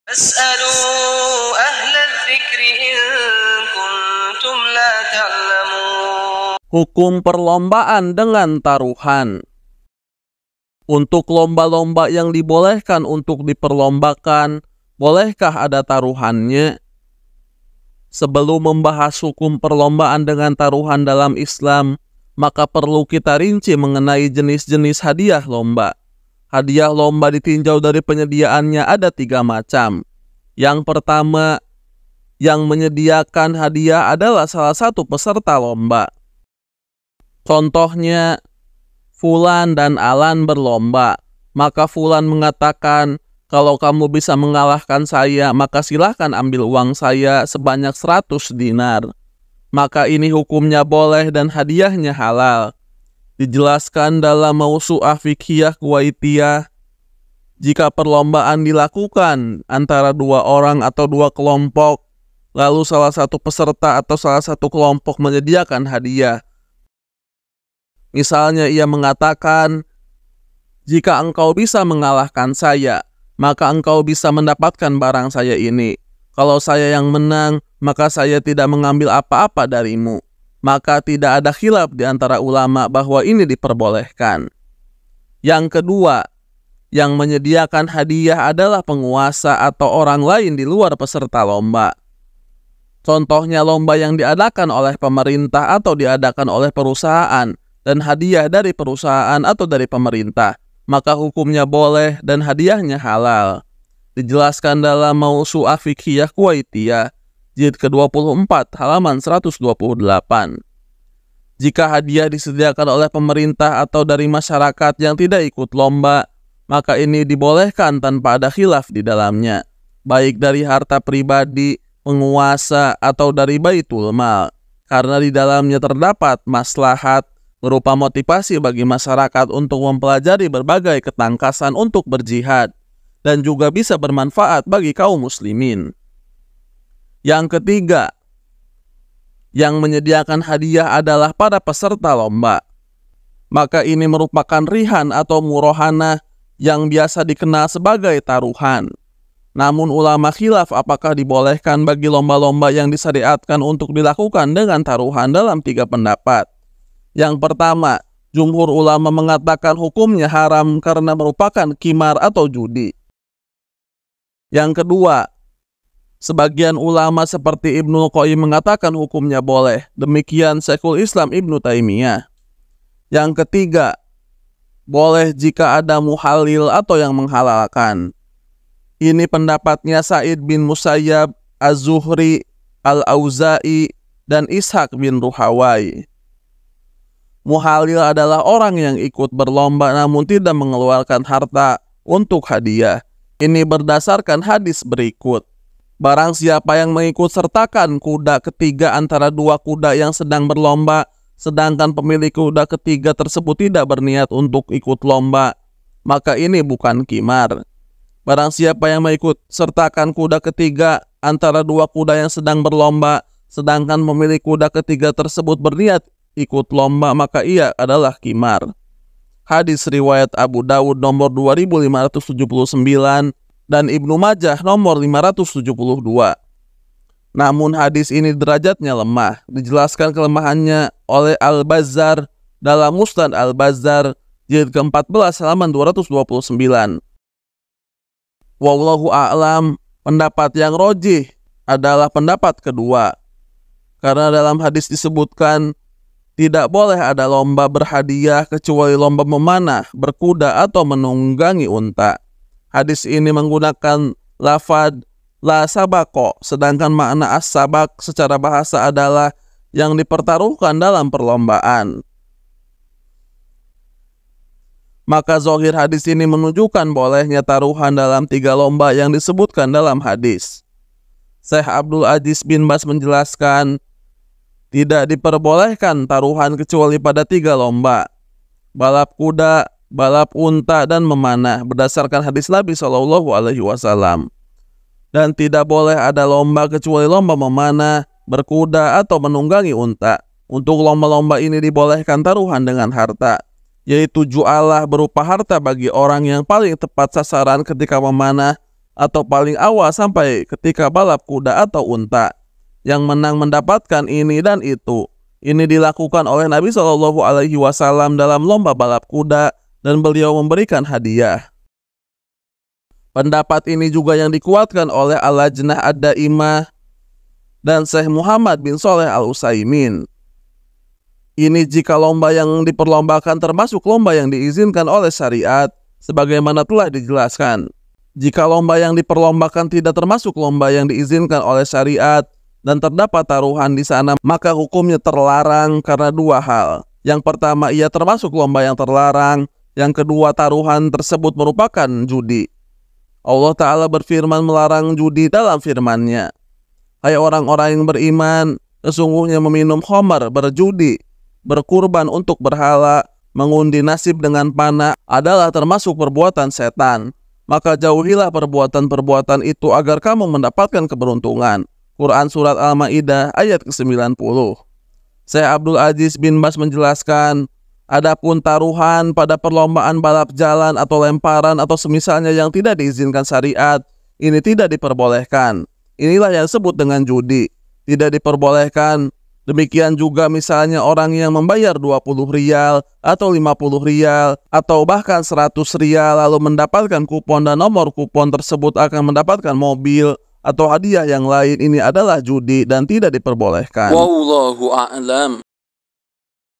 فاسألوا أهل الذكر إن كنتم لا تعلمون. Hukum perlombaan dengan taruhan. Untuk lomba-lomba yang dibolehkan untuk diperlombakan, bolehkah ada taruhannya? Sebelum membahas hukum perlombaan dengan taruhan dalam Islam, maka perlu kita rinci mengenai jenis-jenis hadiah lomba. Hadiah lomba ditinjau dari penyediaannya ada 3 macam. Yang pertama, yang menyediakan hadiah adalah salah satu peserta lomba. Contohnya, Fulan dan Alan berlomba. Maka Fulan mengatakan, kalau kamu bisa mengalahkan saya, maka silahkan ambil uang saya sebanyak 100 dinar. Maka ini hukumnya boleh dan hadiahnya halal. Dijelaskan dalam Mausu'ah Fiqhiyah Kuwaitiyah, jika perlombaan dilakukan antara 2 orang atau 2 kelompok, lalu salah satu peserta atau salah satu kelompok menyediakan hadiah. Misalnya ia mengatakan, jika engkau bisa mengalahkan saya, maka engkau bisa mendapatkan barang saya ini. Kalau saya yang menang, maka saya tidak mengambil apa-apa darimu. Maka tidak ada khilaf di antara ulama bahwa ini diperbolehkan. Yang kedua, yang menyediakan hadiah adalah penguasa atau orang lain di luar peserta lomba. Contohnya lomba yang diadakan oleh pemerintah atau diadakan oleh perusahaan, dan hadiah dari perusahaan atau dari pemerintah, maka hukumnya boleh dan hadiahnya halal. Dijelaskan dalam Mausu'ah Fiqhiyah Kuwaitiyah, jilid ke-24, halaman 128. Jika hadiah disediakan oleh pemerintah atau dari masyarakat yang tidak ikut lomba, maka ini dibolehkan tanpa ada khilaf di dalamnya, baik dari harta pribadi, penguasa, atau dari baitul mal, karena di dalamnya terdapat maslahat berupa motivasi bagi masyarakat untuk mempelajari berbagai ketangkasan untuk berjihad, dan juga bisa bermanfaat bagi kaum muslimin. Yang ketiga, yang menyediakan hadiah adalah para peserta lomba. Maka ini merupakan rihan atau murohana yang biasa dikenal sebagai taruhan. Namun ulama khilaf apakah dibolehkan bagi lomba-lomba yang disyariatkan untuk dilakukan dengan taruhan dalam 3 pendapat. Yang pertama, jumhur ulama mengatakan hukumnya haram karena merupakan qimar atau judi. Yang kedua, sebagian ulama seperti Ibnul Qayyim mengatakan hukumnya boleh. Demikian Syekhul Islam Ibnu Taimiyah. Yang ketiga, boleh jika ada muhalil atau yang menghalalkan. Ini pendapatnya Sa'id bin Musayyab, Az-Zuhri, Al-Auza'i, dan Ishaq bin Ruhawai. Muhalil adalah orang yang ikut berlomba namun tidak mengeluarkan harta untuk hadiah. Ini berdasarkan hadis berikut. Barang siapa yang mengikut sertakan kuda ketiga antara 2 kuda yang sedang berlomba, sedangkan pemilik kuda ketiga tersebut tidak berniat untuk ikut lomba, maka ini bukan qimar. Barang siapa yang mengikut sertakan kuda ketiga antara 2 kuda yang sedang berlomba, sedangkan pemilik kuda ketiga tersebut berniat ikut lomba, maka ia adalah qimar. Hadis riwayat Abu Dawud nomor 2579 dan Ibnu Majah nomor 572. Namun hadis ini derajatnya lemah. Dijelaskan kelemahannya oleh Al-Bazzar dalam Musnad Al-Bazzar jilid ke-14 halaman 229. Wallahu a'lam, pendapat yang rojih adalah pendapat kedua. Karena dalam hadis disebutkan tidak boleh ada lomba berhadiah kecuali lomba memanah, berkuda, atau menunggangi unta. Hadis ini menggunakan lafad la sabako, sedangkan makna as-sabak secara bahasa adalah yang dipertaruhkan dalam perlombaan. Maka zahir hadis ini menunjukkan bolehnya taruhan dalam 3 lomba yang disebutkan dalam hadis. Syekh Abdul Aziz bin Bas menjelaskan, tidak diperbolehkan taruhan kecuali pada 3 lomba, balap kuda, balap unta, dan memanah, berdasarkan hadis Nabi SAW. Dan tidak boleh ada lomba kecuali lomba memanah, berkuda, atau menunggangi unta. Untuk lomba-lomba ini dibolehkan taruhan dengan harta, yaitu ju'alah berupa harta bagi orang yang paling tepat sasaran ketika memanah, atau paling awal sampai ketika balap kuda atau unta. Yang menang mendapatkan ini dan itu. Ini dilakukan oleh Nabi Shallallahu Alaihi Wasallam dalam lomba balap kuda dan beliau memberikan hadiah. Pendapat ini juga yang dikuatkan oleh Al-Lajnah Ad-Daimah dan Syekh Muhammad bin Shalih Al-Utsaimin. Ini jika lomba yang diperlombakan termasuk lomba yang diizinkan oleh syariat, sebagaimana telah dijelaskan. Jika lomba yang diperlombakan tidak termasuk lomba yang diizinkan oleh syariat dan terdapat taruhan di sana, maka hukumnya terlarang karena dua hal. Yang pertama, ia termasuk lomba yang terlarang. Yang kedua, taruhan tersebut merupakan judi. Allah Ta'ala berfirman melarang judi dalam firman-Nya. Hai orang-orang yang beriman, sesungguhnya meminum khamar, berjudi, berkurban untuk berhala, mengundi nasib dengan panah adalah termasuk perbuatan setan. Maka jauhilah perbuatan-perbuatan itu agar kamu mendapatkan keberuntungan. Quran Surat Al-Ma'idah ayat ke-90. Syekh Abdul Aziz bin Bas menjelaskan, adapun taruhan pada perlombaan balap jalan atau lemparan atau semisalnya yang tidak diizinkan syariat, ini tidak diperbolehkan. Inilah yang disebut dengan judi. Tidak diperbolehkan. Demikian juga misalnya orang yang membayar 20 rial atau 50 rial atau bahkan 100 rial lalu mendapatkan kupon dan nomor kupon tersebut akan mendapatkan mobil atau hadiah yang lain, ini adalah judi dan tidak diperbolehkan. Wallahu a'lam.